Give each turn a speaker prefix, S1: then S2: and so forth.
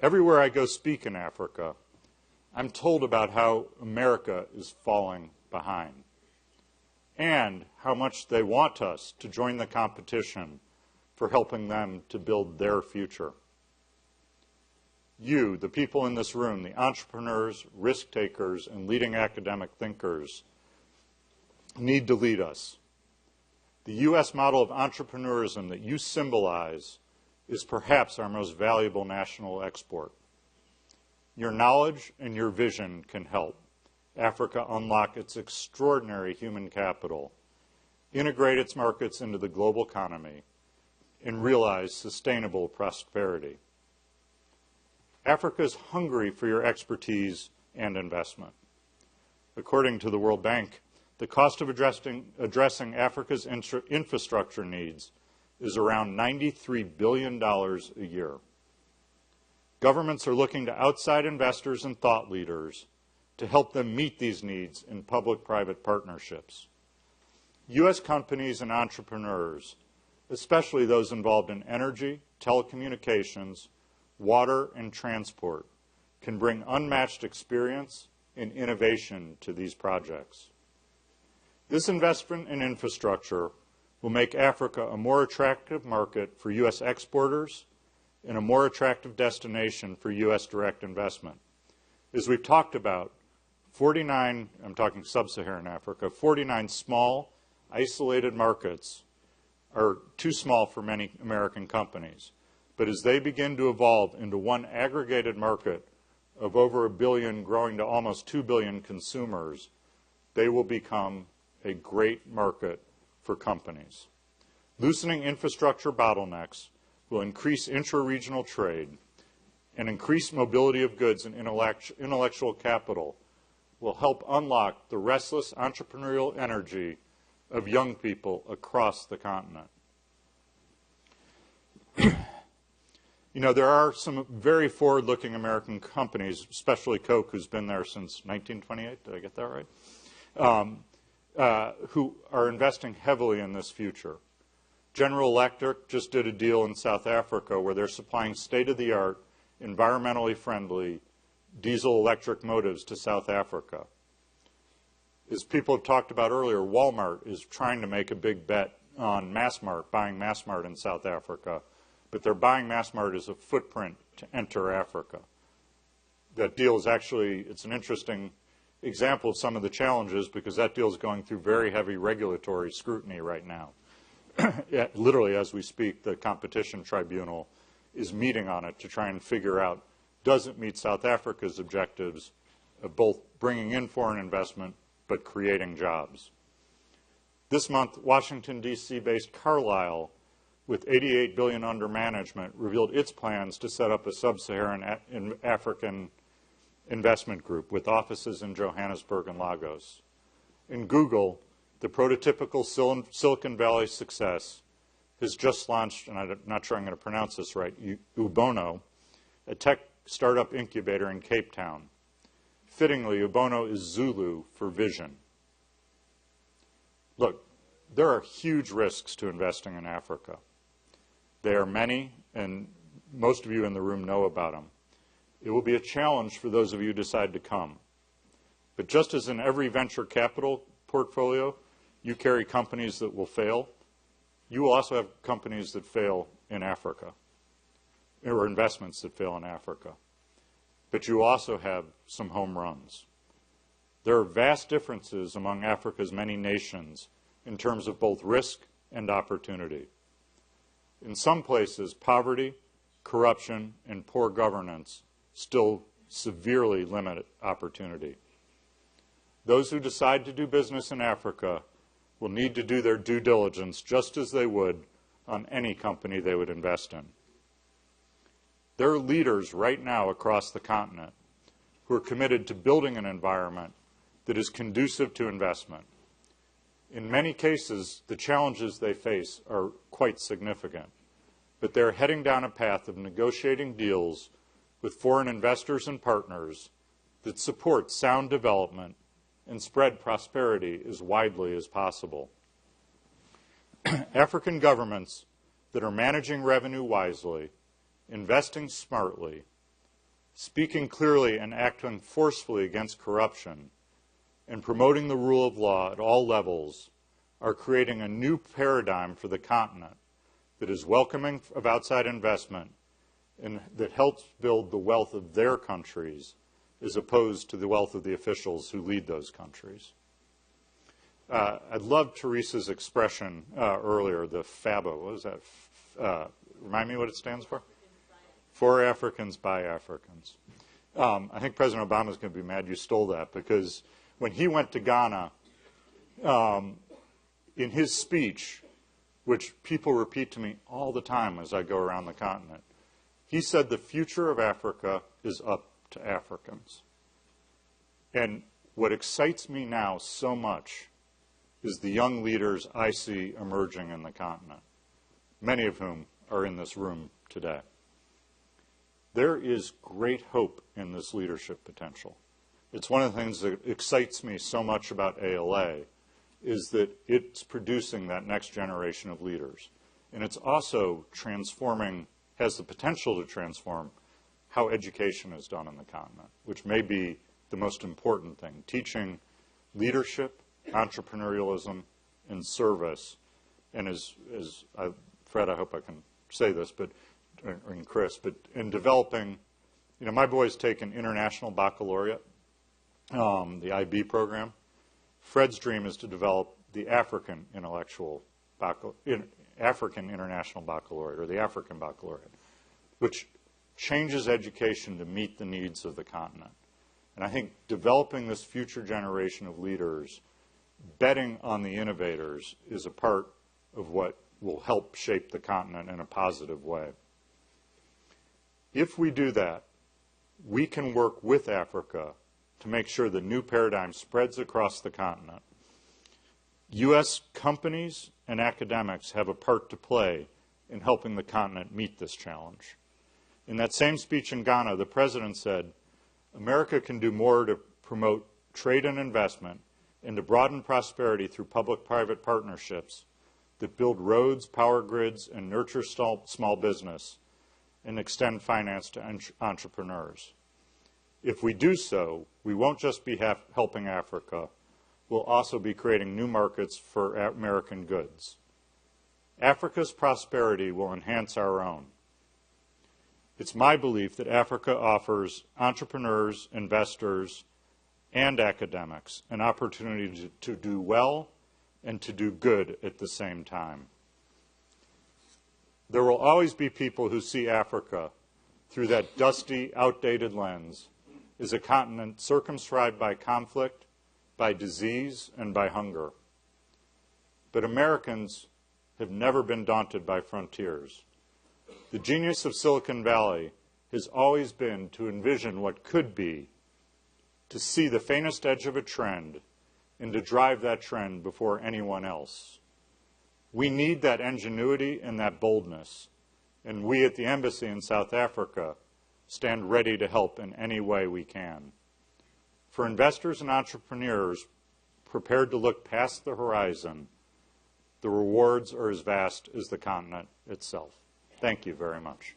S1: Everywhere I go speak in Africa, I'm told about how America is falling behind and how much they want us to join the competition for helping them to build their future. You, the people in this room, the entrepreneurs, risk takers, and leading academic thinkers, need to lead us. The U.S. model of entrepreneurism that you symbolize is perhaps our most valuable national export. Your knowledge and your vision can help Africa unlock its extraordinary human capital, integrate its markets into the global economy, and realize sustainable prosperity. Africa is hungry for your expertise and investment. According to the World Bank, the cost of addressing Africa's infrastructure needs is around $93 billion a year. Governments are looking to outside investors and thought leaders to help them meet these needs in public-private partnerships. U.S. companies and entrepreneurs, especially those involved in energy, telecommunications, water, and transport, can bring unmatched experience and innovation to these projects. This investment in infrastructure will make Africa a more attractive market for U.S. exporters and a more attractive destination for U.S. direct investment. As we've talked about, 49, I'm talking sub-Saharan Africa, 49 small, isolated markets are too small for many American companies. But as they begin to evolve into one aggregated market of over 1 billion, growing to almost 2 billion consumers, they will become a great market for companies. Loosening infrastructure bottlenecks will increase intra-regional trade, and increased mobility of goods and intellectual capital will help unlock the restless entrepreneurial energy of young people across the continent. You know, there are some very forward-looking American companies, especially Coke, who's been there since 1928, did I get that right? Who are investing heavily in this future. General Electric just did a deal in South Africa where they're supplying state-of-the-art, environmentally friendly diesel-electric motives to South Africa. As people have talked about earlier, Walmart is trying to make a big bet on Massmart, buying Massmart in South Africa, but they're buying Massmart as a footprint to enter Africa. That deal is actually, it's an interesting example of some of the challenges because that deal is going through very heavy regulatory scrutiny right now. Literally, as we speak, the competition tribunal is meeting on it to try and figure out, does it meet South Africa's objectives of both bringing in foreign investment but creating jobs. This month, Washington, D.C.-based Carlyle, with $88 billion under management, revealed its plans to set up a sub-Saharan African investment group with offices in Johannesburg and Lagos. In Google, the prototypical Silicon Valley success has just launched, and I'm not sure I'm going to pronounce this right, Ubono, a tech startup incubator in Cape Town. Fittingly, Ubono is Zulu for vision. Look, there are huge risks to investing in Africa. There are many, and most of you in the room know about them. It will be a challenge for those of you who decide to come. But just as in every venture capital portfolio, you carry companies that will fail, you will also have companies that fail in Africa, or investments that fail in Africa. But you also have some home runs. There are vast differences among Africa's many nations in terms of both risk and opportunity. In some places, poverty, corruption, and poor governance still severely limit opportunity. Those who decide to do business in Africa will need to do their due diligence just as they would on any company they would invest in. There are leaders right now across the continent who are committed to building an environment that is conducive to investment. In many cases, the challenges they face are quite significant, but they're heading down a path of negotiating deals with foreign investors and partners that support sound development and spread prosperity as widely as possible. African governments that are managing revenue wisely, investing smartly, speaking clearly and acting forcefully against corruption, and promoting the rule of law at all levels are creating a new paradigm for the continent that is welcoming of outside investment and that helps build the wealth of their countries as opposed to the wealth of the officials who lead those countries. I loved Teresa's expression earlier, the FABO. What was that? Remind me what it stands for? For Africans, by Africans. I think President Obama is going to be mad you stole that, because when he went to Ghana, in his speech, which people repeat to me all the time as I go around the continent, he said the future of Africa is up to Africans. And what excites me now so much is the young leaders I see emerging in the continent, many of whom are in this room today. There is great hope in this leadership potential. It's one of the things that excites me so much about ALA, is that it's producing that next generation of leaders. And it's also transforming, has the potential to transform how education is done on the continent, which may be the most important thing. Teaching leadership, entrepreneurialism, and service. And Fred, I hope I can say this, and Chris, but in developing, my boys take an international baccalaureate, the IB program. Fred's dream is to develop the African International Baccalaureate, or the African Baccalaureate, which changes education to meet the needs of the continent. And I think developing this future generation of leaders, betting on the innovators, is a part of what will help shape the continent in a positive way. If we do that, we can work with Africa to make sure the new paradigm spreads across the continent. U.S. companies and academics have a part to play in helping the continent meet this challenge. In that same speech in Ghana, the president said, America can do more to promote trade and investment and to broaden prosperity through public-private partnerships that build roads, power grids, and nurture small business and extend finance to entrepreneurs. If we do so, we won't just be helping Africa, we'll also be creating new markets for American goods. Africa's prosperity will enhance our own. It's my belief that Africa offers entrepreneurs, investors, and academics an opportunity to do well and to do good at the same time. There will always be people who see Africa through that dusty, outdated lens as a continent circumscribed by conflict, by disease, and by hunger. But Americans have never been daunted by frontiers. The genius of Silicon Valley has always been to envision what could be, to see the faintest edge of a trend, and to drive that trend before anyone else. We need that ingenuity and that boldness, and we at the Embassy in South Africa stand ready to help in any way we can. For investors and entrepreneurs prepared to look past the horizon, the rewards are as vast as the continent itself. Thank you very much.